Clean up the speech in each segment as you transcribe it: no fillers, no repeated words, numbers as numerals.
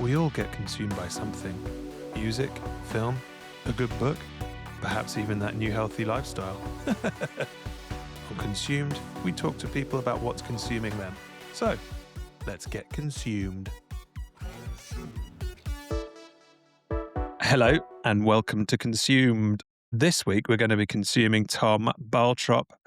We all get consumed by something. Music, film, a good book, perhaps even that new healthy lifestyle. On Consumed, we talk to people about what's consuming them. So, let's get consumed. Hello, and welcome to Consumed. This week, we're going to be consuming Tom Barley.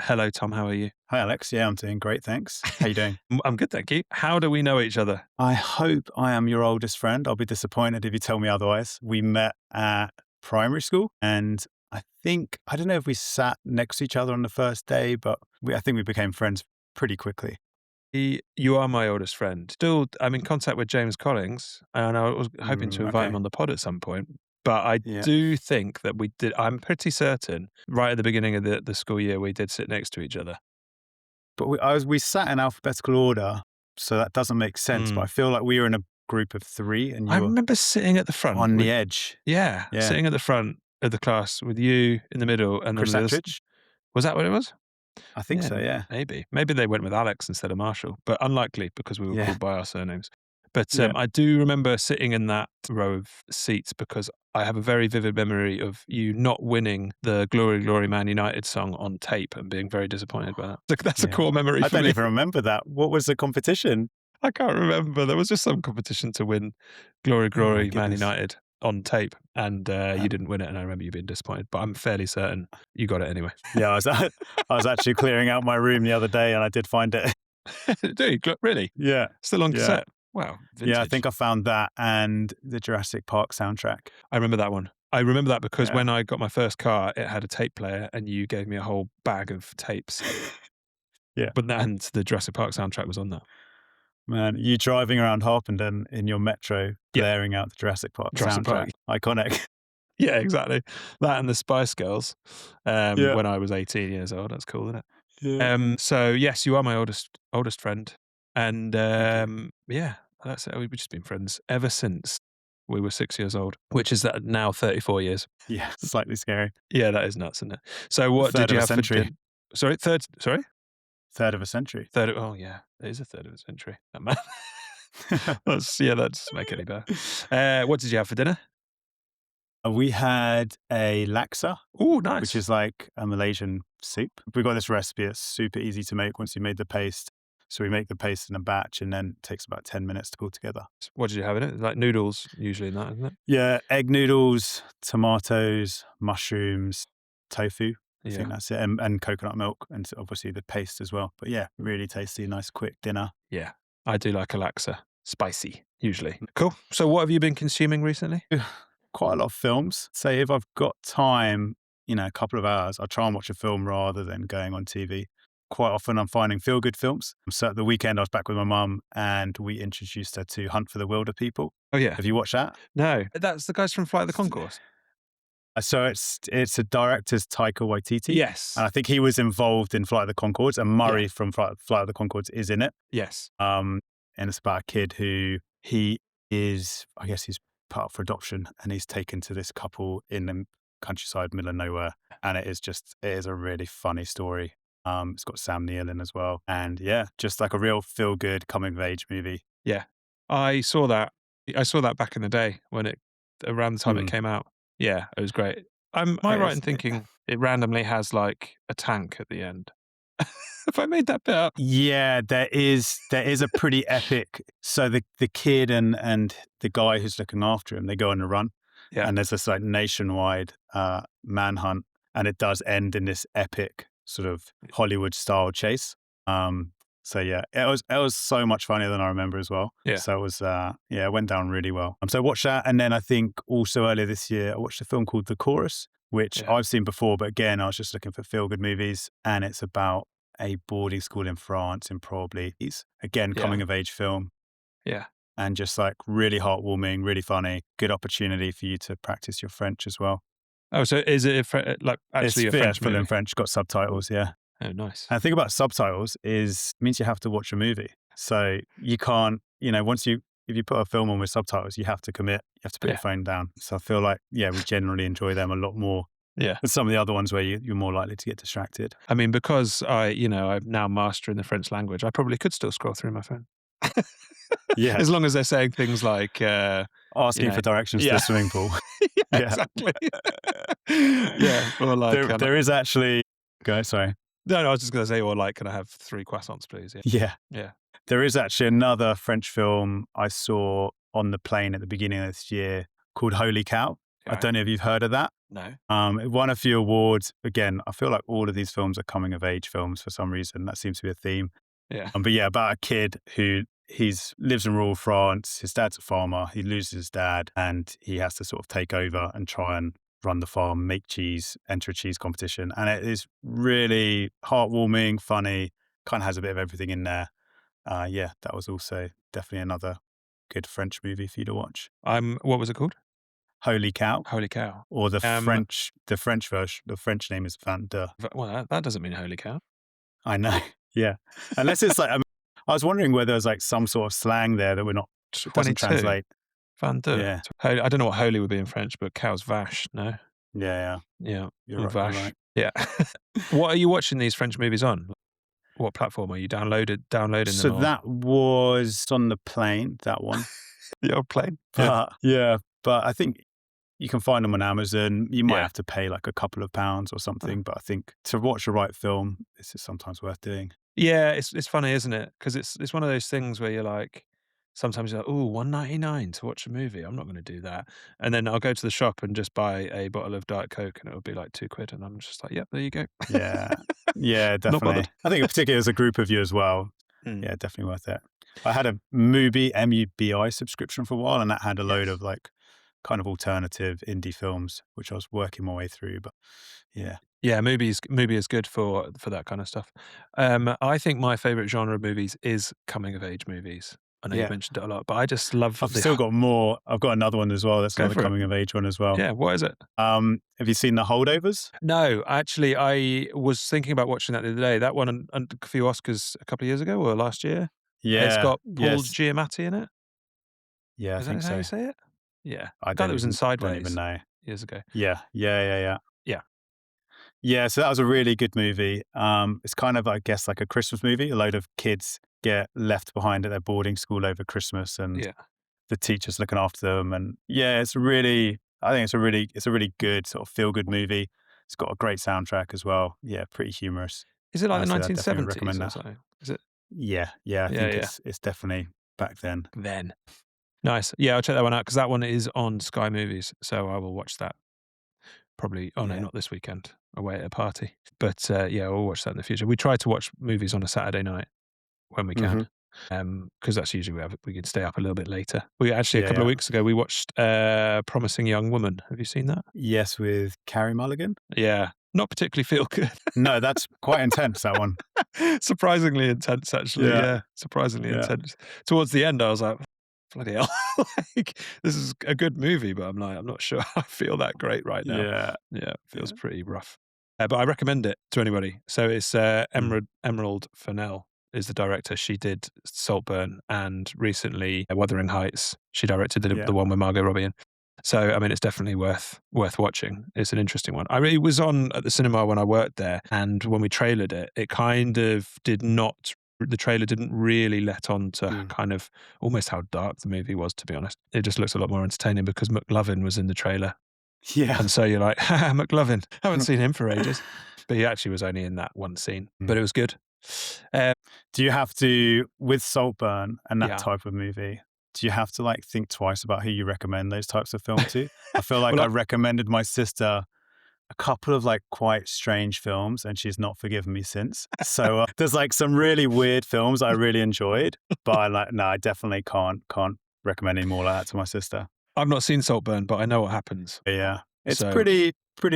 Hello, Tom. How are you? Hi, Alex. Yeah, I'm doing great. Thanks. How you doing? I'm good, thank you. How do we know each other? I hope I am your oldest friend. I'll be disappointed if you tell me otherwise. We met at primary school, and I don't know if we sat next to each other on the first day, but I think we became friends pretty quickly. You are my oldest friend. Still, I'm in contact with James Collins, and I was hoping to invite him on the pod at some point. But I do think that we did. I'm pretty certain right at the beginning of the school year, we did sit next to each other. But we sat in alphabetical order, so that doesn't make sense. But I feel like we were in a group of three, and I remember sitting at the front. On the edge. Yeah, sitting at the front of the class with you in the middle. And Chris then Attridge? Was that what it was? I think so, yeah. Maybe they went with Alex instead of Marshall, but unlikely because we were called by our surnames. But Yeah. I do remember sitting in that row of seats because I have a very vivid memory of you not winning the Glory, Glory Man United song on tape and being very disappointed by that. That's a core memory for me. I don't even remember that. What was the competition? I can't remember. There was just some competition to win Glory, Glory Man goodness. United on tape, and you didn't win it, and I remember you being disappointed, but I'm fairly certain you got it anyway. Yeah, I was actually clearing out my room the other day, and I did find it. Dude, really? Yeah. Still on cassette? Wow, vintage. Yeah, I think I found that and the Jurassic Park soundtrack. I remember that one. I remember that because when I got my first car, it had a tape player, and you gave me a whole bag of tapes. Yeah. And the Jurassic Park soundtrack was on that. Man, you driving around Harpenden in your Metro, blaring out the Jurassic Park soundtrack. Iconic. Yeah, exactly. That and the Spice Girls when I was 18 years old. That's cool, isn't it? Yeah. So, yes, you are my oldest friend. And that's it. We've just been friends ever since we were 6 years old, which is now 34 years. Yeah, slightly scary. Yeah, that is nuts, isn't it? So what did you have for dinner? Sorry? Third of a century. Oh, yeah. It is a third of a century. That man. That doesn't make any better. What did you have for dinner? We had a laksa. Oh, nice. Which is like a Malaysian soup. We got this recipe. It's super easy to make once you made the paste. So we make the paste in a batch, and then it takes about 10 minutes to pull together. What did you have in it? Like noodles usually in that, isn't it? Yeah, egg noodles, tomatoes, mushrooms, tofu. I think that's it. And coconut milk, and obviously the paste as well. But yeah, really tasty, nice quick dinner. Yeah, I do like a laksa. Spicy, usually. Cool. So what have you been consuming recently? Quite a lot of films. Say if I've got time, a couple of hours, I'll try and watch a film rather than going on TV. Quite often I'm finding feel-good films. So at the weekend I was back with my mum and we introduced her to Hunt for the Wilder People. Oh yeah. Have you watched that? No. That's the guys from Flight of the Conchords. So it's a director's Taika Waititi. Yes. And I think he was involved in Flight of the Conchords, and Murray from Flight of the Conchords is in it. Yes. And it's about a kid who he's part for adoption, and he's taken to this couple in the countryside, middle of nowhere. And it is a really funny story. It's got Sam Neill in as well. And just like a real feel-good coming-of-age movie. Yeah. I saw that back in the day around the time it came out. Yeah, it was great. Am I right in thinking it randomly has like a tank at the end? Have I made that bit up? Yeah, there is a pretty epic. So the kid and the guy who's looking after him, they go on a run. Yeah. And there's this like nationwide manhunt, and it does end in this epic sort of Hollywood style chase. So yeah, it was so much funnier than I remember as well. Yeah. So it was it went down really well. So I watched that, and then I think also earlier this year I watched a film called The Chorus, which I've seen before, but again I was just looking for feel good movies, and it's about a boarding school in France, and probably coming of age film. Yeah. And just like really heartwarming, really funny, good opportunity for you to practice your French as well. Oh, so is it actually a French movie? Full in French, got subtitles, yeah. Oh, nice. And the thing about subtitles means you have to watch a movie. So you can't, if you put a film on with subtitles, you have to commit, you have to put your phone down. So I feel like, we generally enjoy them a lot more than some of the other ones where you're more likely to get distracted. I mean, because I'm now mastering the French language, I probably could still scroll through my phone. Yeah. As long as they're saying things like asking for directions to the swimming pool. Yeah, exactly. Yeah, or like there is actually. Go, sorry. No, I was just going to say, or like, can I have 3 croissants, please? Yeah. There is actually another French film I saw on the plane at the beginning of this year called Holy Cow. I don't know if you've heard of that. No. It won a few awards. Again, I feel like all of these films are coming of age films for some reason. That seems to be a theme. Yeah. But yeah, about a kid who lives in rural France. His dad's a farmer. He loses his dad and he has to sort of take over and try and run the farm, make cheese, enter a cheese competition. And it is really heartwarming, funny, kind of has a bit of everything in there. Yeah, that was also definitely another good French movie for you to watch. What was it called? Holy Cow. Holy Cow. Or the French version, the French name is Vin de. Well, that doesn't mean Holy Cow. I know. Yeah. Unless it's like, I was wondering whether there's like some sort of slang there that we're not, it doesn't translate. Vin de. Yeah. I don't know what holy would be in French, but cow's vache, no? Yeah. You're right. You're right. Yeah. What are you watching these French movies on? What platform are you downloading So them? that was on the plane, that one. The old plane? Yeah. But I think you can find them on Amazon. You might Yeah. have to pay like a couple of pounds or something. But I think to watch the right film, this is sometimes worth doing. Yeah, it's funny, isn't it? Because it's one of those things where you're like, sometimes you're like, oh, $1.99 to watch a movie. I'm not going to do that. And then I'll go to the shop and just buy a bottle of Diet Coke and it'll be like £2. And I'm just like, yep, there you go. Yeah. Yeah, Not definitely. bothered. I think particularly as a group of you as well. Yeah, definitely worth it. I had a Mubi, MUBI subscription for a while, and that had a load of like kind of alternative indie films, which I was working my way through. But yeah. Yeah, Mubi is good for that kind of stuff. I think my favorite genre of movies is coming of age movies. I know you mentioned it a lot, but I just love. I've still got more. I've got another one as well. That's another coming of age one as well. Yeah, what is it? Have you seen The Holdovers? No, actually, I was thinking about watching that the other day. That one and a few Oscars a couple of years ago or last year. Yeah, it's got Paul Giamatti in it. Yeah, is I think that how so. you say it? Yeah, I thought it was in Sideways. Don't even know. Years ago. Yeah. Yeah, so that was a really good movie. It's kind of, I guess, like a Christmas movie. A load of kids get left behind at their boarding school over Christmas and the teacher's looking after them. And yeah, I think it's a really good sort of feel-good movie. It's got a great soundtrack as well. Yeah, pretty humorous. Is it like the 1970s or something? Is it? Yeah, I think it's definitely back then. Nice. Yeah, I'll check that one out because that one is on Sky Movies. So I will watch that. Probably, no, not this weekend, away at a party. But yeah, we'll watch that in the future. We try to watch movies on a Saturday night when we can, because that's usually we can stay up a little bit later. We actually, a couple of weeks ago, we watched Promising Young Woman. Have you seen that? Yes, with Carey Mulligan? Yeah, not particularly feel good. No, that's quite intense, that one. Surprisingly intense, actually. Yeah, surprisingly intense. Towards the end, I was like, bloody hell, like, this is a good movie, but I'm not sure I feel that great right now. Yeah, it feels pretty rough. But I recommend it to anybody. So it's Emerald Fennell is the director. She did Saltburn and recently Wuthering Heights. She directed the one with Margot Robbie in. So, I mean, it's definitely worth watching. It's an interesting one. It was on at the cinema when I worked there, and when we trailered it, it kind of did not. The trailer didn't really let on to kind of almost how dark the movie was, to be honest. It just looks a lot more entertaining because McLovin was in the trailer. Yeah. And so you're like, haha, McLovin. Haven't seen him for ages. But he actually was only in that one scene. But it was good. Do you have to, with Saltburn and that type of movie, do you have to like think twice about who you recommend those types of films to? I feel like I recommended my sister a couple of like quite strange films and she's not forgiven me since. So there's like some really weird films I really enjoyed, but I definitely can't recommend any more like that to my sister. I've not seen Saltburn, but I know what happens. Yeah. It's pretty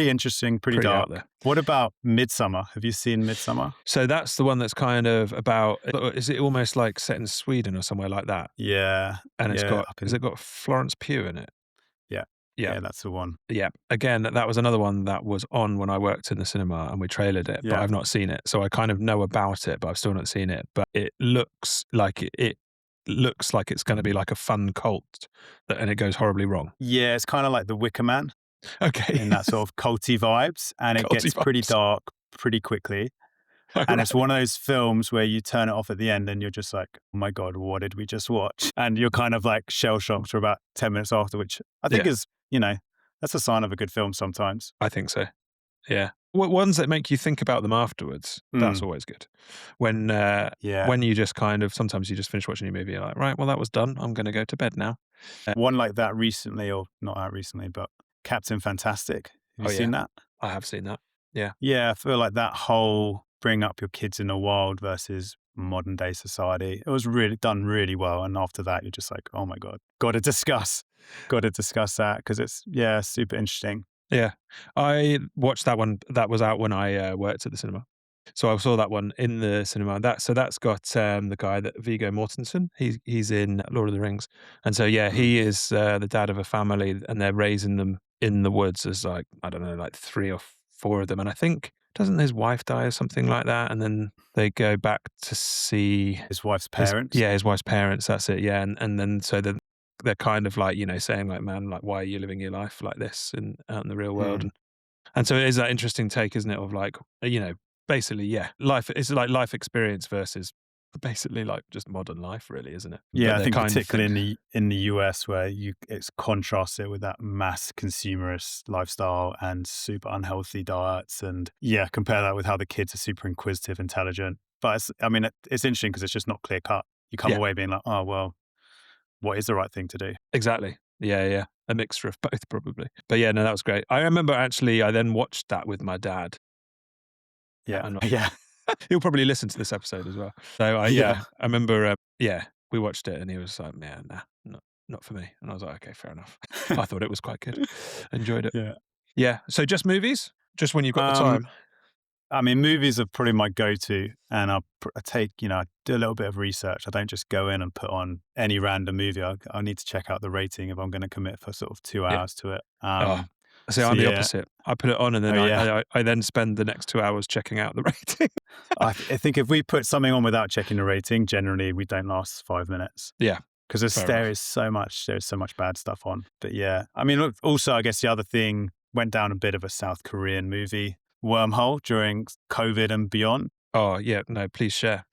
interesting, pretty dark. What about Midsummer? Have you seen Midsummer? So that's the one that's kind of about, is it almost like set in Sweden or somewhere like that? Yeah. And it's has it got Florence Pugh in it? Yeah, that's the one. Yeah. Again, that was another one that was on when I worked in the cinema and we trailered it, but I've not seen it. So I kind of know about it, but I've still not seen it. But it looks like it's going to be like a fun cult and it goes horribly wrong. Yeah, it's kind of like The Wicker Man. Okay. In that sort of culty vibes. And it gets pretty dark pretty quickly. And it's one of those films where you turn it off at the end and you're just like, oh my God, what did we just watch? And you're kind of like shell shocked for about 10 minutes after, which I think is, that's a sign of a good film sometimes. I think so. Yeah. Ones that make you think about them afterwards, that's always good. When you just kind of, sometimes you just finish watching your movie, you're like, right, well, that was done. I'm going to go to bed now. One like that recently, or not that recently, but Captain Fantastic. Have you seen that? I have seen that. Yeah. Yeah, I feel like that whole bring up your kids in the wild versus modern day society, it was really done really well. And after that, you're just like, oh my God, got to discuss that because it's, super interesting. Yeah. I watched that one. That was out when I worked at the cinema. So I saw that one in the cinema. So that's got the guy that Viggo Mortensen. He's in Lord of the Rings, and so he is the dad of a family, and they're raising them in the woods as like, I don't know, like 3 or 4 of them, and I think doesn't his wife die or something like that, and then they go back to see his wife's parents. His wife's parents. That's it. Yeah, and then so they're kind of like, saying like, man, like, why are you living your life like this out in the real world? And so it is that interesting take, isn't it, of like, basically, life. It's like life experience versus basically like just modern life, really, isn't it? Yeah, I think particularly in the US where it's contrasted with that mass consumerist lifestyle and super unhealthy diets, and compare that with how the kids are super inquisitive, intelligent. But it's interesting because it's just not clear cut. You come away being like, oh well, what is the right thing to do? Exactly. Yeah. A mixture of both, probably. But no, that was great. I remember actually, I then watched that with my dad. Yeah. He'll probably listen to this episode as well. So I remember, we watched it and he was like, nah, not for me. And I was like, okay, fair enough. I thought it was quite good. Enjoyed it. Yeah. So just movies? Just when you've got the time? Movies are probably my go-to, and I take, I do a little bit of research. I don't just go in and put on any random movie. I need to check out the rating if I'm going to commit for sort of 2 hours to it. I'm the opposite. I put it on and then I then spend the next 2 hours checking out the rating. I think if we put something on without checking the rating, generally we don't last 5 minutes. Yeah. Because there's so much bad stuff on. But also I guess the other thing, went down a bit of a South Korean movie wormhole during COVID and beyond. Oh yeah, no, please share.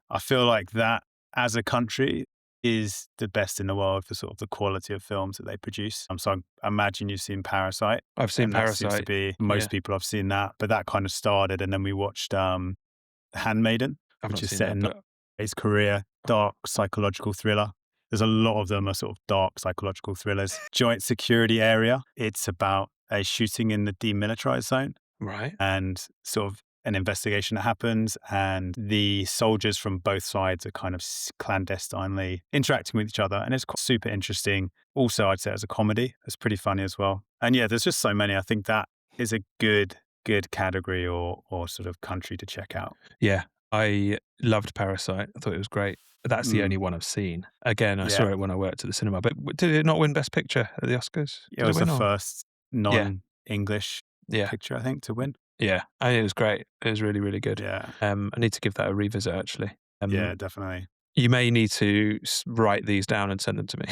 I feel like that as a country is the best in the world for sort of the quality of films that they produce. So I imagine you've seen Parasite. I've seen Parasite. That seems to be, most people have seen that, but that kind of started, and then we watched Handmaiden, which is set in North Korea, dark psychological thriller. There's a lot of them are sort of dark psychological thrillers. Joint Security Area. It's about a shooting in the demilitarized zone. Right. And sort of an investigation that happens, and the soldiers from both sides are kind of clandestinely interacting with each other. And it's super interesting. Also, I'd say as a comedy, it's pretty funny as well. And there's just so many. I think that is a good category or sort of country to check out. Yeah. I loved Parasite. I thought it was great. That's the only one I've seen. Again, I saw it when I worked at the cinema. But did it not win Best Picture at the Oscars? It was the first non-English picture, I think, to win. Yeah, I think it was great. It was really, really good. Yeah. I need to give that a revisit, actually. Yeah, definitely. You may need to write these down and send them to me.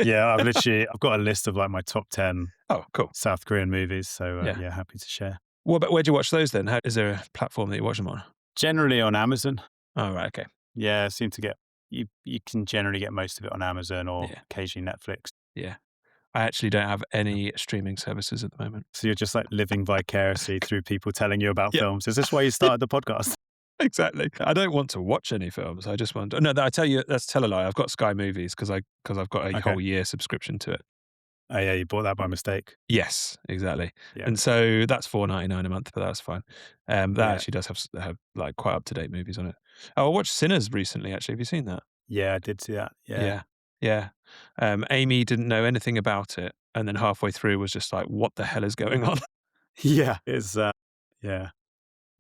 Yeah, I've got a list of like my top 10 cool South Korean movies. So happy to share. Well, but where do you watch those then? Is there a platform that you watch them on? Generally on Amazon. Oh, right, okay. Yeah, seem to get, you can generally get most of it on Amazon or occasionally Netflix. Yeah. I actually don't have any streaming services at the moment. So you're just like living vicariously through people telling you about films. Is this why you started the podcast? Exactly. I don't want to watch any films. I just want to... No, I tell you, that's tell a lie. I've got Sky Movies because I've got a whole year subscriction to it. Oh yeah, you bought that by mistake. Yes, exactly. Yeah. And so that's $4.99 a month, but that's fine. That actually does have like quite up-to-date movies on it. Oh, I watched Sinners recently, actually. Have you seen that? Yeah, I did see that. Yeah. Amy didn't know anything about it, and then halfway through was just like, what the hell is going on? Yeah, it's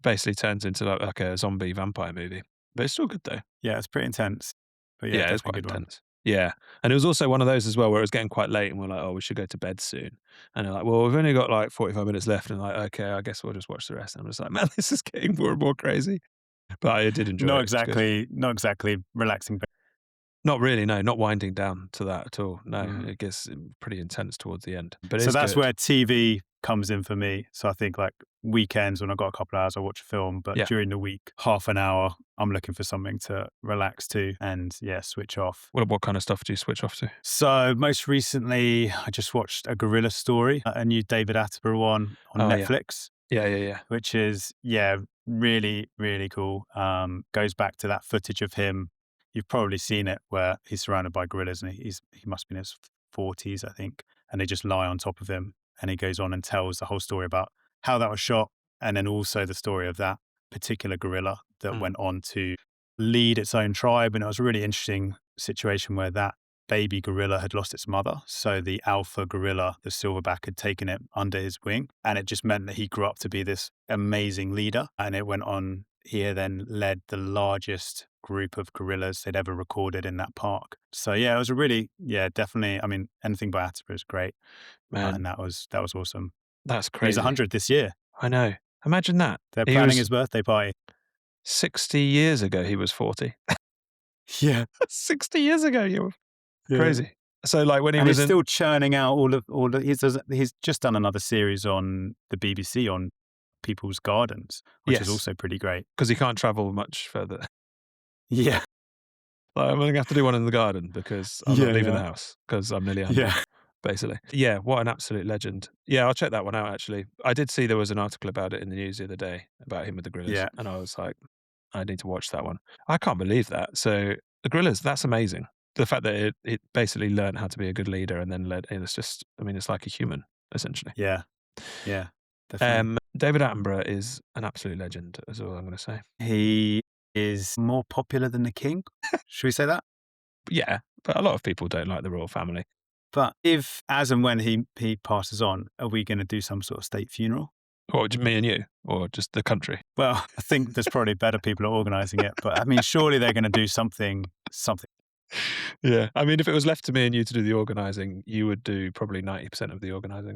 basically turns into like a zombie vampire movie, but it's still good though. Yeah, it's pretty intense. But it's quite intense. Yeah, and it was also one of those as well where it was getting quite late, and we're like, oh, we should go to bed soon. And they're like, well, we've only got like 45 minutes left, and like, okay, I guess we'll just watch the rest. And I'm just like, man, this is getting more and more crazy. But I did enjoy it. Not exactly relaxing. Not really, no, not winding down to that at all. No, Mm. it gets pretty intense towards the end, but So it's that's good. where TV comes in for me. So I think like weekends when I've got a couple of hours, I watch a film, but Yeah. during the week, half an hour, I'm looking for something to relax to and switch off. What kind of stuff do you switch off to? So most recently, I just watched A Gorilla Story, a new David Attenborough one on Oh, yeah. Netflix, Yeah. which is, really, really cool. Goes back to that footage of him. You've probably seen it where he's surrounded by gorillas and he must be in his 40s, I think. And they just lie on top of him. And he goes on and tells the whole story about how that was shot. And then also the story of that particular gorilla that went on to lead its own tribe. And it was a really interesting situation where that baby gorilla had lost its mother. So the alpha gorilla, the silverback, had taken it under his wing. And it just meant that he grew up to be this amazing leader. And it went on, he then led the largest group of gorillas they'd ever recorded in that park. So it was a really, definitely. I mean, anything by Attenborough is great. Man, And that was awesome. that's He's crazy. 100 this year. I know. Imagine that. They're planning his birthday party. 60 years ago, he was 40. Yeah. 60 years ago, you were crazy. So like when he's still churning out all the he's just done another series on the BBC on people's gardens, which is also pretty great. Because he can't travel much further. Yeah. Like, I'm going to have to do one in the garden because I'm not leaving the house because I'm nearly 100. Yeah. Basically. Yeah, what an absolute legend. Yeah, I'll check that one out, actually. I did see there was an article about it in the news the other day about him with the gorillas. Yeah. And I was like, I need to watch that one. I can't believe that. So the gorillas, that's amazing. The fact that it basically learned how to be a good leader and then led, it's just, I mean, it's like a human, essentially. Yeah. Yeah. Definitely. David Attenborough is an absolute legend, is all I'm going to say. He is more popular than the king. Should we say that? Yeah, but a lot of people don't like the royal family. But if, as and when he passes on, are we going to do some sort of state funeral? Or me and you, or just the country? Well, I think there's probably better people at organising it, but I mean, surely they're going to do something. Yeah, I mean, if it was left to me and you to do the organising, you would do probably 90% of the organising.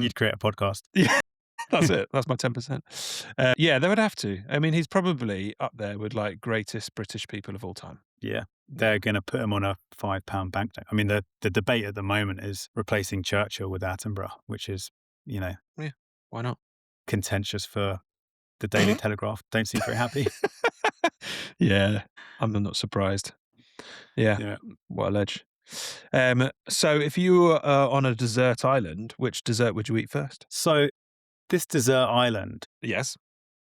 You'd create a podcast. Yeah, that's it. That's my 10%. Yeah, they would have to. I mean, he's probably up there with like greatest British people of all time. Yeah. They're going to put him on a £5 banknote. I mean, the debate at the moment is replacing Churchill with Attenborough, which is, Yeah, why not? Contentious for the Daily Telegraph. Don't seem very happy. Yeah, I'm not surprised. Yeah, what a ledge. So if you were on a desert island, which dessert would you eat first? So this desert island. Yes.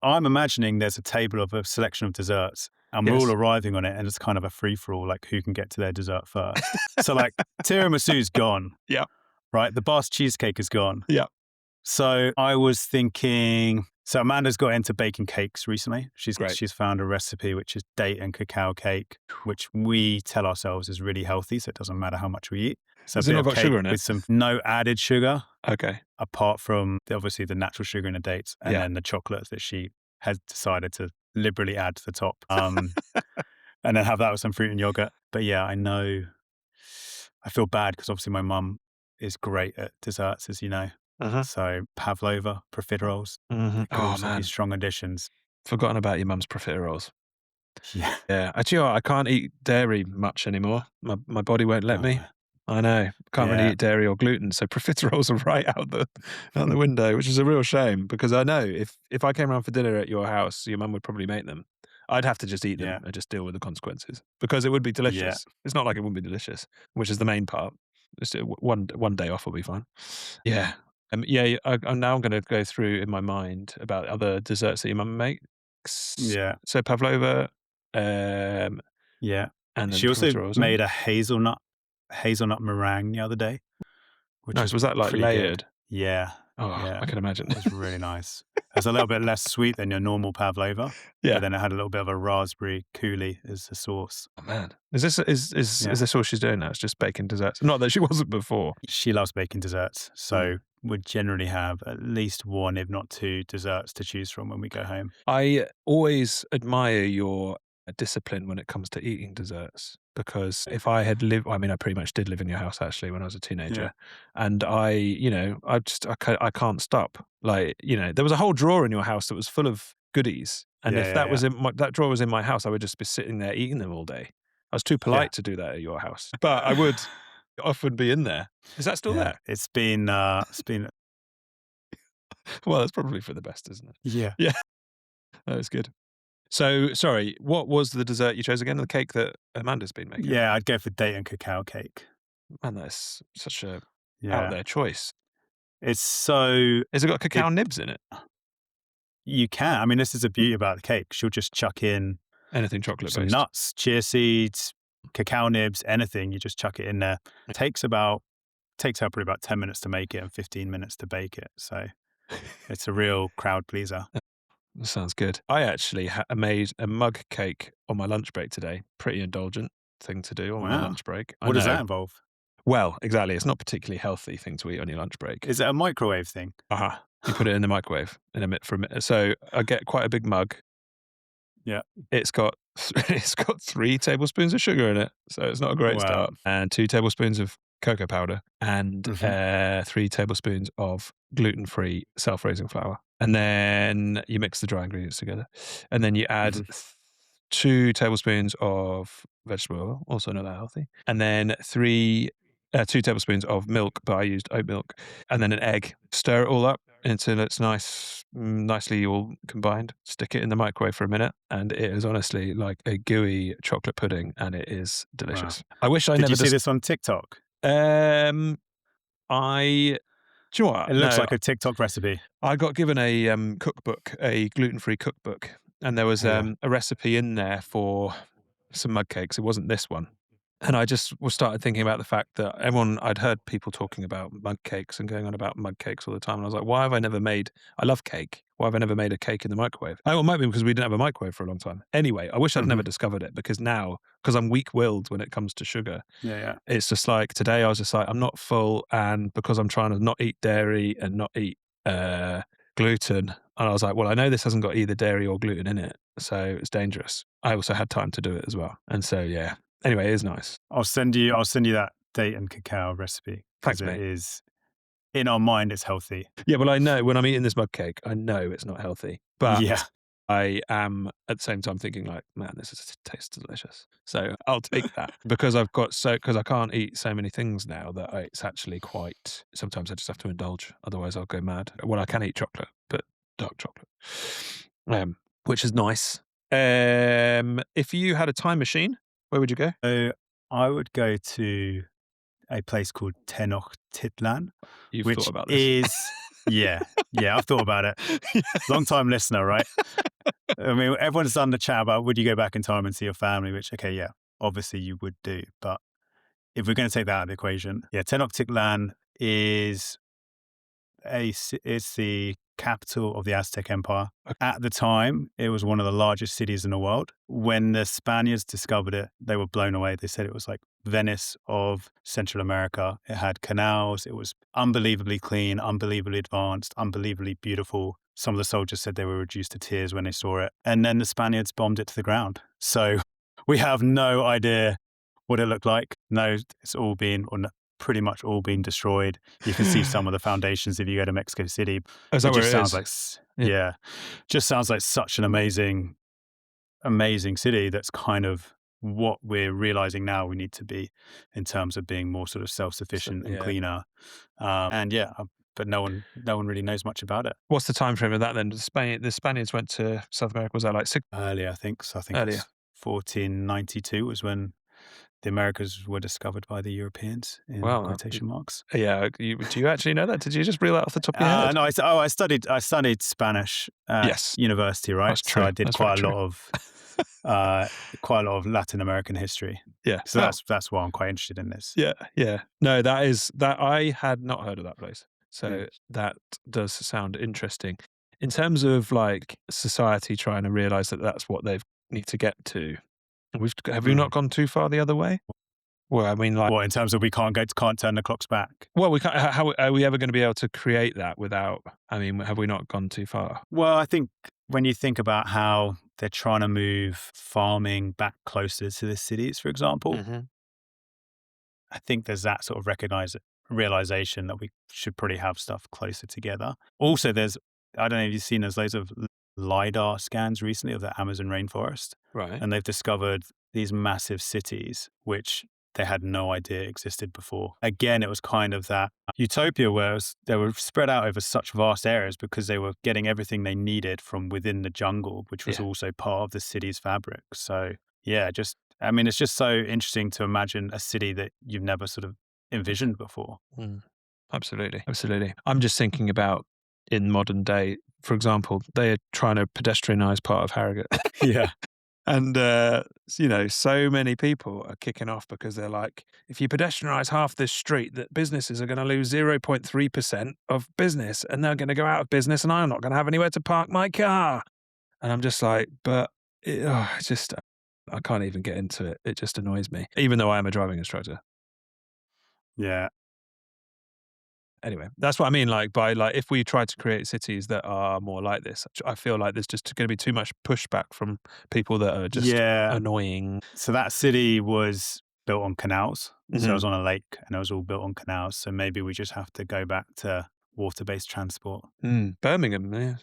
I'm imagining there's a table of a selection of desserts and we're all arriving on it and it's kind of a free-for-all, like who can get to their dessert first. So like tiramisu's gone. Yeah. Right? The Bath cheesecake is gone. Yeah. So I was thinking, so Amanda's got into baking cakes recently. She's found a recipe which is date and cacao cake, which we tell ourselves is really healthy, so it doesn't matter how much we eat. So has it not got sugar in it? With some no added sugar. Okay. Apart from obviously the natural sugar in the dates and then the chocolate that she has decided to liberally add to the top. And then have that with some fruit and yogurt. But yeah, I know I feel bad because obviously my mum is great at desserts, as you know. So pavlova, profiteroles, oh man, these strong additions. Forgotten about your mum's profiteroles. Yeah. Yeah. Actually, I can't eat dairy much anymore. My body won't let me. I know. Can't really eat dairy or gluten. So profiteroles are right out the window, which is a real shame because I know if I came around for dinner at your house, your mum would probably make them. I'd have to just eat them and just deal with the consequences because it would be delicious. Yeah. It's not like it wouldn't be delicious, which is the main part. Just one day off will be fine. Yeah. I'm now going to go through in my mind about other desserts that your mum makes. Yeah. So pavlova. And she also made a hazelnut meringue the other day. Which was that like layered? Good. Yeah. Oh, yeah. I can imagine. It was really nice. It's a little bit less sweet than your normal pavlova. Yeah. But then it had a little bit of a raspberry coulis as the sauce. Oh man. Is this all she's doing now? It's just baking desserts. Not that she wasn't before. She loves baking desserts. So would generally have at least one, if not two, desserts to choose from when we go home. I always admire your discipline when it comes to eating desserts because if I had lived, I mean, I pretty much did live in your house actually when I was a teenager, and I can't stop. Like, there was a whole drawer in your house that was full of goodies, And if that was yeah. that drawer was in my house, I would just be sitting there eating them all day. I was too polite to do that at your house, but I would often be in there. Is that still Yeah, there? it's been Well, that's probably for the best, isn't it? yeah. Yeah, that was good. So, sorry, what was the dessert you chose again? The cake that Amanda's been making? Yeah, I'd go for date and cacao cake. Man, that's such a out Yeah. there choice. It's so Has it got it cacao nibs in it? you can. I mean, this is the beauty about the cake. She'll just chuck in Anything chocolate some based? nuts, chia seeds, cacao nibs, anything. You just chuck it in there. Takes her probably about 10 minutes to make it and 15 minutes to bake it. So it's a real crowd pleaser. That sounds good. I actually made a mug cake on my lunch break today. Pretty indulgent thing to do on my Wow. lunch break. I What does know. that involve? Well, exactly. It's not a particularly healthy thing to eat on your lunch break. Is it a microwave thing? You put it in the microwave in a minute for a minute. So I get quite a big mug. Yeah. It's got 3 tablespoons of sugar in it, so it's not a great Wow. start. And 2 tablespoons of cocoa powder and 3 tablespoons of gluten-free self-raising flour. And then you mix the dry ingredients together. And then you add 2 tablespoons of vegetable oil, also not that healthy. And then 2 tablespoons of milk, but I used oat milk. And then an egg. Stir it all up until it's nicely all combined. Stick it in the microwave for a minute, and it is honestly like a gooey chocolate pudding, and it is delicious. Wow. I wish I Did never you see this on TikTok? I do you know what? It looks No, like a TikTok recipe. I got given a cookbook, a gluten-free cookbook, and there was Yeah. a recipe in there for some mug cakes. It wasn't this one. And I just started thinking about the fact that I'd heard people talking about mug cakes and going on about mug cakes all the time. And I was like, why have I never I love cake. Why have I never made a cake in the microwave? Oh, it might be because we didn't have a microwave for a long time. Anyway, I wish I'd never discovered it because now, because I'm weak-willed when it comes to sugar, Yeah. it's just like today I was just like, I'm not full. And because I'm trying to not eat dairy and not eat gluten, and I was like, well, I know this hasn't got either dairy or gluten in it, so it's dangerous. I also had time to do it as well. And so, yeah. Anyway, it is nice. I'll send you that date and cacao recipe Thanks, because it mate. is in our mind it's healthy. Yeah, well, I know when I'm eating this mug cake, I know it's not healthy, but Yeah. I am at the same time thinking like, man, tastes delicious. So I'll take that because because I can't eat so many things now that it's actually quite. Sometimes I just have to indulge, otherwise I'll go mad. Well, I can eat chocolate, but dark chocolate, which is nice. If you had a time machine, where would you go? So I would go to a place called Tenochtitlan, You've which thought about this. is yeah, I've thought about it. Long time listener, right? I mean, everyone's done the chat about would you go back in time and see your family, which okay, yeah, obviously you would do. But if we're going to take that out of the equation, yeah, Tenochtitlan is the capital of the Aztec Empire. At the time, it was one of the largest cities in the world. When the Spaniards discovered it, they were blown away. They said it was like Venice of Central America. It had canals. It was unbelievably clean, unbelievably advanced, unbelievably beautiful. Some of the soldiers said they were reduced to tears when they saw it. And then the Spaniards bombed it to the ground. So we have no idea what it looked like. No, it's all been pretty much all been destroyed. You can see some of the foundations if you go to Mexico City. Is that it where just it sounds is? like just sounds like such an amazing city. That's kind of what we're realizing now we need to be in terms of being more sort of self-sufficient and cleaner. But no one really knows much about it. What's the time frame of that then? The Spaniards went to South America. Was that like earlier? I think so. I think earlier. It's 1492 was when the Americas were discovered by the Europeans in quotation marks. Yeah. Do you actually know that? Did you just reel that off the top of your head? No, I studied Spanish at university, right? That's true. So I did quite a lot of Latin American history. Yeah. So that's why I'm quite interested in this. Yeah. No, that I had not heard of that place. So that does sound interesting. In terms of like society trying to realize that that's what they need to get to, have we not gone too far the other way? Well, I mean, like, in terms of we can't turn the clocks back. Well, we can't. How are we ever going to be able to create that without? I mean, have we not gone too far? Well, I think when you think about how they're trying to move farming back closer to the cities, for example, I think there's that sort of realization that we should probably have stuff closer together. Also, I don't know if you've seen, there's loads of LiDAR scans recently of the Amazon rainforest. Right. And they've discovered these massive cities, which they had no idea existed before. Again, it was kind of that utopia where they were spread out over such vast areas because they were getting everything they needed from within the jungle, which was also part of the city's fabric. So yeah, it's just so interesting to imagine a city that you've never sort of envisioned before. Absolutely. Absolutely. I'm just thinking about in modern day, for example, they are trying to pedestrianize part of Harrogate. Yeah. And, so many people are kicking off because they're like, if you pedestrianize half this street, that businesses are going to lose 0.3% of business and they're going to go out of business and I'm not going to have anywhere to park my car. And I'm just like, I can't even get into it. It just annoys me, even though I am a driving instructor. Yeah. Anyway, that's what I mean. If we try to create cities that are more like this, I feel like there's just going to be too much pushback from people that are just annoying. So that city was built on canals. Mm-hmm. So it was on a lake and it was all built on canals. So maybe we just have to go back to water-based transport. Birmingham, yeah.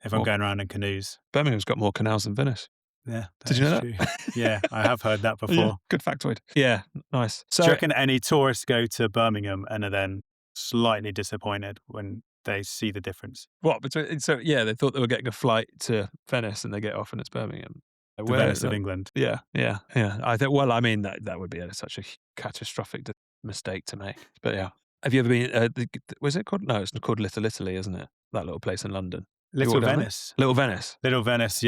If I'm going around in canoes. Birmingham's got more canals than Venice. Yeah, did you know true. Yeah, I have heard that before. Yeah, good factoid. Yeah, nice. So, do you reckon any tourists go to Birmingham and are then slightly disappointed when they see the difference? What between? So yeah, they thought they were getting a flight to Venice, and they get off and it's Birmingham. The Venice of England. Yeah. I think. Well, I mean that would be such a catastrophic mistake to make. But yeah, have you ever been? Was it called? No, it's called Little Italy, isn't it? That little place in London. Little Venice. Little Venice. Little Venice,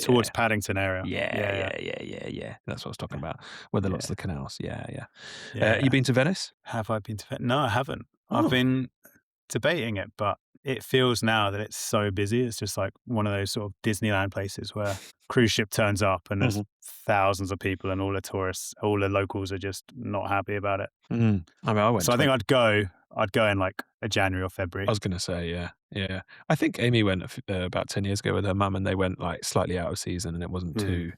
towards Paddington area. Yeah. That's what I was talking about. Where there are lots of the canals. Yeah. You been to Venice? Have I been to Venice? No, I haven't. I've been debating it, but it feels now that it's so busy. It's just like one of those sort of Disneyland places where cruise ship turns up and there's thousands of people and all the tourists, all the locals are just not happy about it. I mean, I went. So I think I'd go in like a January or February. I was going to say, yeah. I think Amy went about 10 years ago with her mum, and they went like slightly out of season, and it wasn't too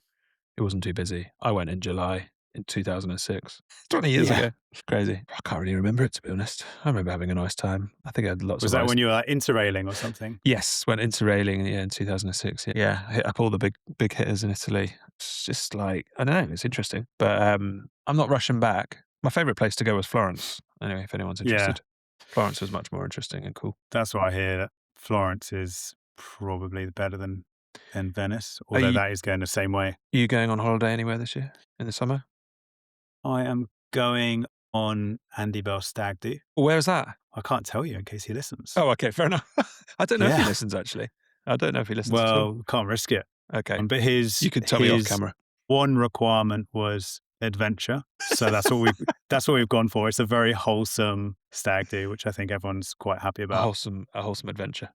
busy. I went in July in 2006, 20 years ago. It's crazy. I can't really remember it, to be honest. I remember having a nice time. I think I had lots of. Was that when you were like interrailing or something? Yes, went interrailing in 2006. Yeah, hit up all the big hitters in Italy. It's just like, I don't know, it's interesting, but I'm not rushing back. My favourite place to go was Florence. Anyway, if anyone's interested. Florence was much more interesting and cool. That's what I hear, that Florence is probably better than Venice, although that is going the same way. Are you going on holiday anywhere this year in the summer? I am going on Andy Bell's stag do. Where's that? I can't tell you in case he listens. Oh, okay, fair enough. I don't know if he listens, actually. I don't know if he listens at all. Well, can't risk it. Okay. But you could tell me off camera. One requirement was adventure. So that's what we've gone for. It's a very wholesome stag do, which I think everyone's quite happy about. A wholesome adventure.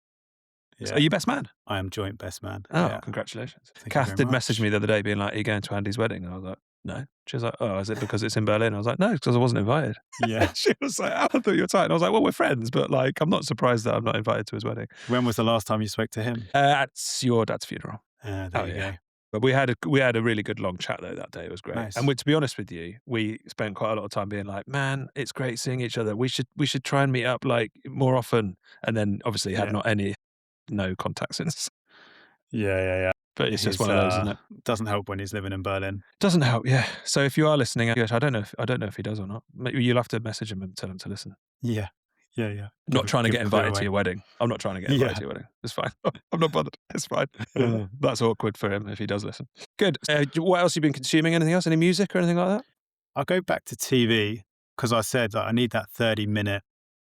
Yeah. So are you best man? I am joint best man. Oh, congratulations. Kath did message me the other day being like, are you going to Andy's wedding? And I was like, no. She was like, oh, is it because it's in Berlin? I was like, no, it's because I wasn't invited. Yeah. She was like, I thought you were tight. And I was like, well, we're friends, but like, I'm not surprised that I'm not invited to his wedding. When was the last time you spoke to him? At your dad's funeral. There you go. But we had a really good long chat though that day. It was great. Nice. And to be honest with you, we spent quite a lot of time being like, man, it's great seeing each other. We should try and meet up like more often. And then obviously had no contact since. Yeah. But it's just one of those, isn't it? Doesn't help when he's living in Berlin. Doesn't help, yeah. So if you are listening, I don't know if he does or not. Maybe you'll have to message him and tell him to listen. Yeah. Not trying to get invited to your wedding. I'm not trying to get invited to your wedding. It's fine. I'm not bothered. It's fine. That's awkward for him if he does listen. Good. What else have you been consuming? Anything else? Any music or anything like that? I'll go back to TV because I said that I need that 30-minute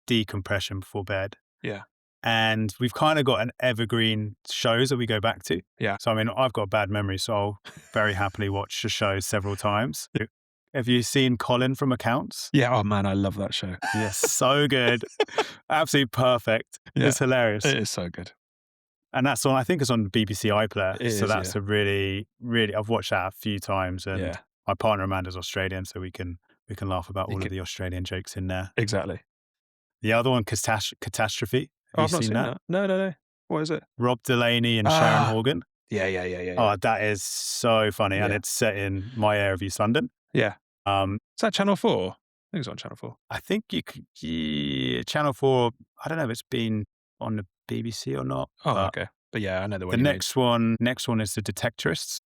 decompression before bed. Yeah. And we've kind of got an evergreen shows that we go back to. Yeah. So, I mean, I've got a bad memory, so I'll very happily watch the show several times. Have you seen Colin from Accounts? Yeah. Oh, man, I love that show. Yes, so good. Absolutely perfect. Yeah. It's hilarious. It is so good. And that's on, I think it's on BBC iPlayer. That's a really, really, I've watched that a few times. And my partner Amanda's Australian, so we can laugh about all of the Australian jokes in there. Exactly. The other one, Catastrophe. Have you seen that? No. What is it? Rob Delaney and Sharon Horgan. Yeah. Oh, that is so funny. And it's set in my area of East London. Yeah. Is that Channel 4? I think it's on Channel 4. I think Channel 4, I don't know if it's been on the BBC or not. Oh, okay. But yeah, I know the one The you next one is The Detectorists.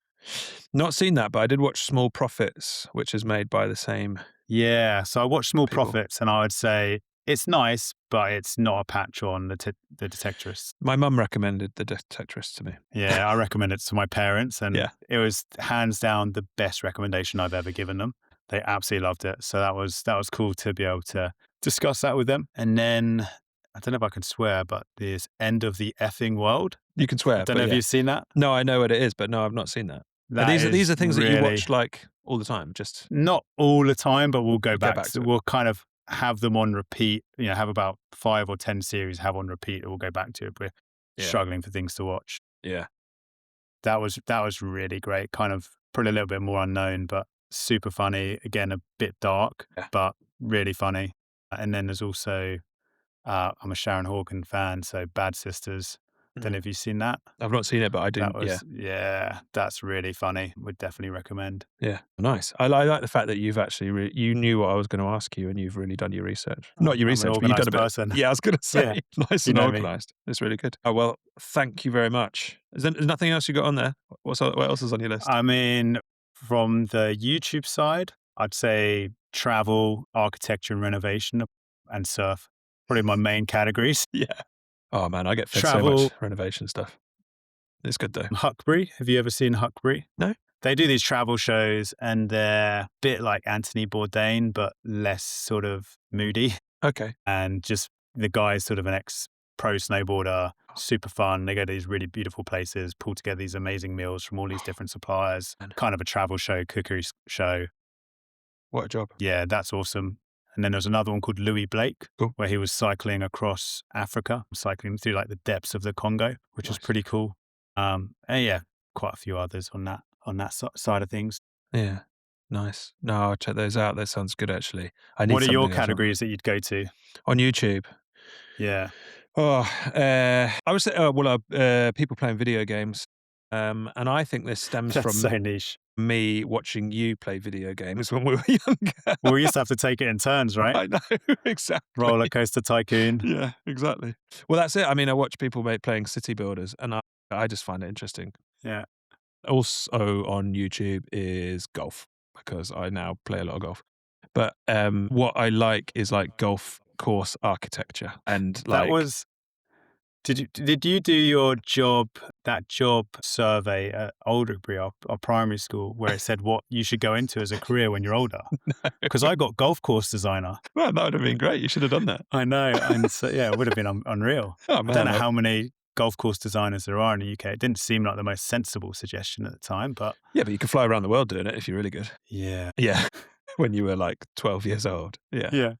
Not seen that, but I did watch Small Profits, which is made by the same Yeah, so I watched Small people. Profits, and I would say it's nice, but it's not a patch on the Detectorists. My mum recommended The Detectorists to me. Yeah, I recommend it to my parents, and Yeah. it was hands down the best recommendation I've ever given them. They absolutely loved it, so that was cool to be able to discuss that with them. And then I don't know if I can swear, but there's End of the Effing World. You can I swear, don't but know if yeah. you've seen that. No, I know what it is, but no, I've not seen that. That These is are things that you really watch like all the time, just not all the time, but we'll go go back. back So to it. we'll kind of have them on repeat. Have about 5 or 10 series have on repeat. We'll go back to if we're Yeah. struggling for things to watch. Yeah. That was really great. Kind of probably a little bit more unknown, but super funny. Again, a bit dark, Yeah. but really funny. And then there's also I'm a Sharon Horgan fan, so Bad Sisters. Don't know if you've seen that. I've not seen it, but I do. That was that's really funny. Would definitely recommend. Yeah, nice. I like the fact that you've actually you knew what I was going to ask you, and you've really done your research. Not your I'm an research, but you've done organised a bit. person. Yeah, I was going to say, Yeah, nice you and know me. organised. It's really good. Oh well, thank you very much. There's nothing else you got on there? What else is on your list? I mean, from the YouTube side, I'd say travel, architecture and renovation, and surf. Probably my main categories. Yeah. Oh man, I get fed so Travel, much renovation stuff. It's good though. Huckberry. Have you ever seen Huckberry? No. They do these travel shows, and they're a bit like Anthony Bourdain, but less sort of moody. Okay. And just the guy's sort of an ex-pro snowboarder, super fun. They go to these really beautiful places, pull together these amazing meals from all these different suppliers. Man. Kind of a travel show, cookery show. What a job. Yeah, that's awesome. And then there's another one called Louis Blake, Cool. where he was cycling across Africa, cycling through like the depths of the Congo, which was pretty cool. And yeah, quite a few others on that side of things. Yeah. Nice. No, I'll check those out. That sounds good actually. I need What are your something else categories that you'd go to? on YouTube? Yeah. Oh, I would say, people playing video games. And I think this stems That's from so niche. me watching you play video games when we were younger. Well, we used to have to take it in turns, right? I know, exactly. Roller Coaster Tycoon. Yeah, exactly. Well, that's it. I mean, I watch people playing city builders, and I just find it interesting. Yeah. Also on YouTube is golf, because I now play a lot of golf. But what I like is like golf course architecture, and like Did you do your job survey at Alderbury, our primary school, where it said what you should go into as a career when you're older? Because I got golf course designer. Well, that would have been great. You should have done that. I know, and so yeah, it would have been unreal. Oh, I don't know how many golf course designers there are in the UK. It didn't seem like the most sensible suggestion at the time, but yeah, but you could fly around the world doing it if you're really good. yeah, Yeah, when you were like 12 years old. Yeah. yeah.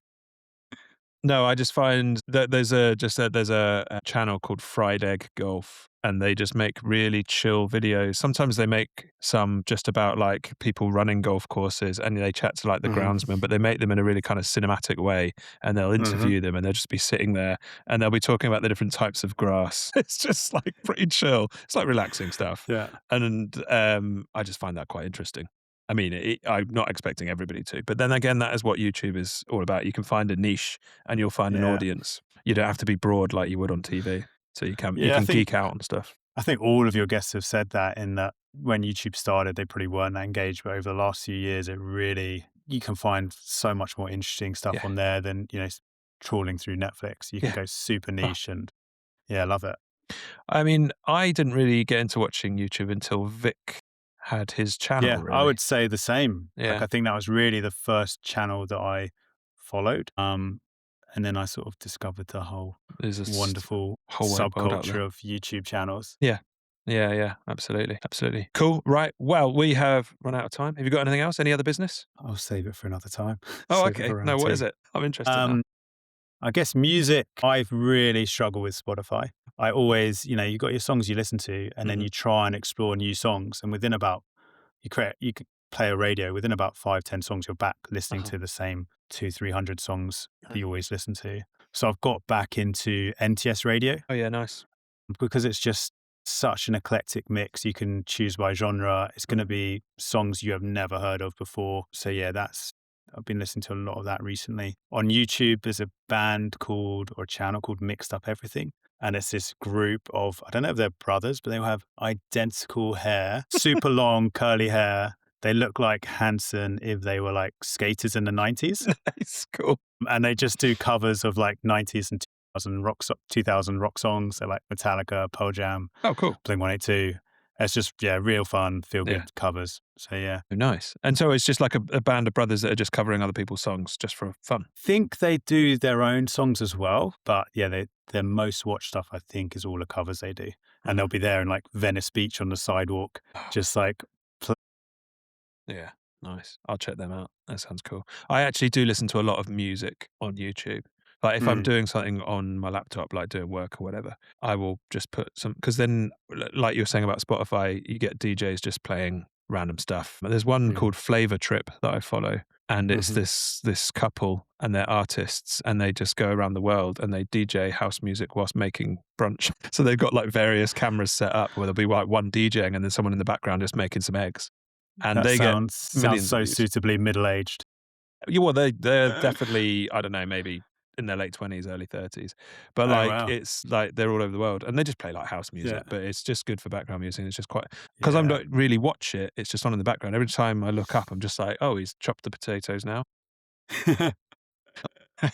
No, I just find that there's a channel called Fried Egg Golf, and they just make really chill videos. Sometimes they make some just about like people running golf courses, and they chat to like the groundsman, but they make them in a really kind of cinematic way, and they'll interview them, and they'll just be sitting there, and they'll be talking about the different types of grass. It's just like pretty chill. It's like relaxing stuff. Yeah. And I just find that quite interesting. I mean, I'm not expecting everybody to, but then again, that is what YouTube is all about. You can find a niche and you'll find an audience. You don't have to be broad like you would on TV. So you can geek out on stuff. I think all of your guests have said that, in that when YouTube started, they probably weren't that engaged, but over the last few years, you can find so much more interesting stuff on there than, trawling through Netflix. You can go super niche and I love it. I mean, I didn't really get into watching YouTube until Vic had his channel. Yeah, really. I would say the same. Yeah. Like, I think that was really the first channel that I followed. And then I sort of discovered the whole wonderful subculture of YouTube channels. Yeah. Yeah, absolutely. Absolutely. Cool. Right. Well, we have run out of time. Have you got anything else? Any other business? I'll save it for another time. Oh, okay. No, what is it? I'm interested now. I guess music, I've really struggled with Spotify. I always, you've got your songs you listen to, and then you try and explore new songs. And within about, you could play a radio, within about 5-10 songs, you're back listening to the same 200-300 songs that you always listen to. So I've got back into NTS radio. Oh yeah, nice. Because it's just such an eclectic mix. You can choose by genre. It's going to be songs you have never heard of before. So yeah, I've been listening to a lot of that recently. On YouTube, there's a channel called Mixed Up Everything. And it's this group of, I don't know if they're brothers, but they all have identical hair, super long curly hair. They look like Hanson if they were like skaters in the 90s. It's cool. And they just do covers of like 90s and 2000 rock songs. They're like Metallica, Pearl Jam, Oh, cool. Blink-182. It's just, real fun, feel good covers. So, yeah. Nice. And so it's just like a band of brothers that are just covering other people's songs just for fun. Think they do their own songs as well. But yeah, their most watched stuff, I think, is all the covers they do. And they'll be there in like Venice Beach on the sidewalk, just like. Yeah, nice. I'll check them out. That sounds cool. I actually do listen to a lot of music on YouTube. Like if I'm doing something on my laptop, like doing work or whatever, I will just put some, because then like you were saying about Spotify, you get DJs just playing random stuff. There's one called Flavor Trip that I follow, and it's this couple and they're artists, and they just go around the world and they DJ house music whilst making brunch. So they've got like various cameras set up where there'll be like one DJing and then someone in the background just making some eggs. And they sounds so views. suitably middle-aged. Yeah, well, they're definitely, I don't know, maybe in their late 20s, early 30s. But it's like they're all over the world and they just play like house music, but it's just good for background music. It's just quite, because I don't really watch it, it's just on in the background. Every time I look up, I'm just like, oh, he's chopped the potatoes now.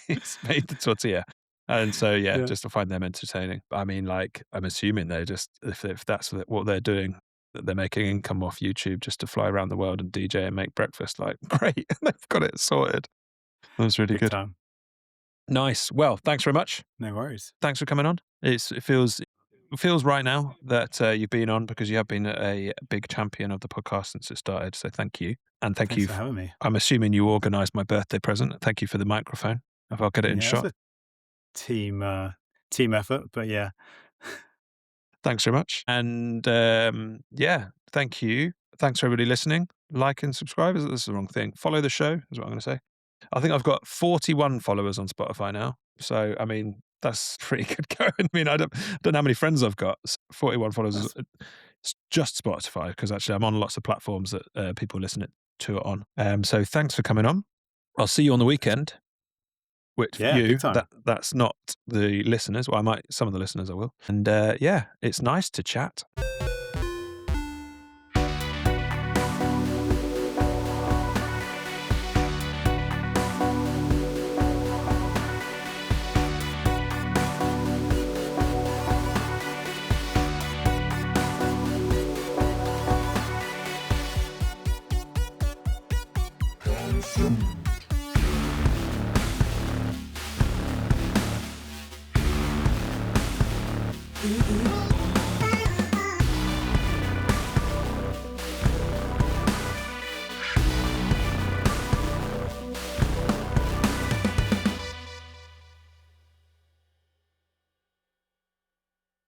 He's made the tortilla. And so, just to find them entertaining. I mean, like, I'm assuming they're just, if that's what they're doing, that they're making income off YouTube just to fly around the world and DJ and make breakfast. Like, great, they've got it sorted. That was really good. Time. Nice. Well, thanks very much. No worries. Thanks for coming on. It feels right now that you've been on, because you have been a big champion of the podcast since it started. So thank you. And thanks you for having me. I'm assuming you organised my birthday present. Thank you for the microphone. If I'll get it in shot. It's a team effort, but yeah. Thanks very much. And thank you. Thanks for everybody listening. Like and subscribe. This is the wrong thing. Follow the show is what I'm going to say. I think I've got 41 followers on Spotify now. So, I mean, that's pretty good going. I mean, I don't know how many friends I've got. 41 followers. It's just Spotify, because actually I'm on lots of platforms that people listen to it on. So thanks for coming on. I'll see you on the weekend. Which you, that's not the listeners. Well, some of the listeners I will. And it's nice to chat.